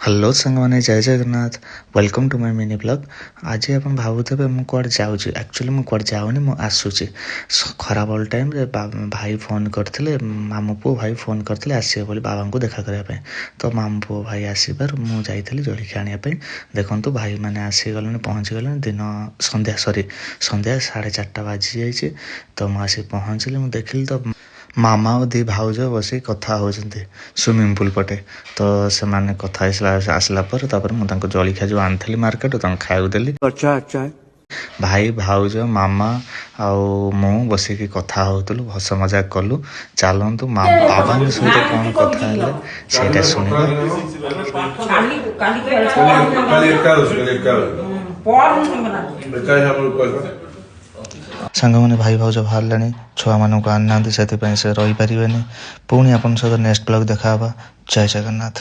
Hello साଙ୍ଗ ମାନେ ଜୟ Jagannath welcome to my mini blog. ଆଜି ଆପଣ ଭାବୁଥିବେ ମୁଁ କୁଆଡ଼େ ଯାଉଛି, ଆକ୍ଚୁଆଲି ମୁଁ କୁଆଡ଼େ ଯାଉନି, ମୁଁ ଆସୁଛି। ଖରାବେଳ ଟାଇମ୍ରେ ଭାଇ ଫୋନ୍ କରିଥିଲେ, ମାମୁଁ ପୁଅ ଭାଇ ଫୋନ୍ କରିଥିଲେ ଆସିବେ ବୋଲି ବାବାଙ୍କୁ ଦେଖା କରିବା ପାଇଁ। ତ ମାମୁଁ ପୁଅ ଭାଇ ଆସିବାରୁ ମୁଁ ଯାଇଥିଲି ଜଳଖିଆ ଆଣିବା ପାଇଁ। ଦେଖନ୍ତୁ ଭାଇମାନେ ଆସିଗଲେଣି, ପହଞ୍ଚିଗଲେଣି। ସନ୍ଧ୍ୟା 4:30 ବାଜିଯାଇଛି। ତ ମୁଁ ଆସିକି ପହଞ୍ଚିଲି, ମୁଁ ଦେଖିଲି ତ ମାମା ଓ ଦି ଭାଉଜ ବସିକି କଥା ହେଉଛନ୍ତି ସୁଇମିଂ ପୁଲ୍ ପଟେ। ତ ସେମାନେ କଥା ଆସିଲା ପରେ ତାପରେ ମୁଁ ତାଙ୍କୁ ଜଳଖିଆ ଯେଉଁ ଆଣିଥିଲି ମାର୍କେଟରୁ ତାଙ୍କୁ ଖାଇବାକୁ ଦେଲି। ଭାଇ ଭାଉଜ ମାମା ଆଉ ମୁଁ ବସିକି କଥା ହେଉଥିଲୁ, ହସ ମଜାକ କଲୁ। ଚାଲନ୍ତୁ ବାବାଙ୍କ ସହିତ କ'ଣ କଥା ହେଲେ ସେଇଟା ଶୁଣିବା। ସାଙ୍ଗମାନେ ଭାଇ ଭାଉଜ ବାହାରିଲେଣି, ଛୁଆମାନଙ୍କୁ ଆଣିନାହାନ୍ତି ସେଥିପାଇଁ ସେ ରହିପାରିବେନି। ପୁଣି ଆପଣଙ୍କ ସହିତ ନେକ୍ସଟ ବ୍ଲଗ୍ ଦେଖାହେବା। ଜୟ ଜଗନ୍ନାଥ।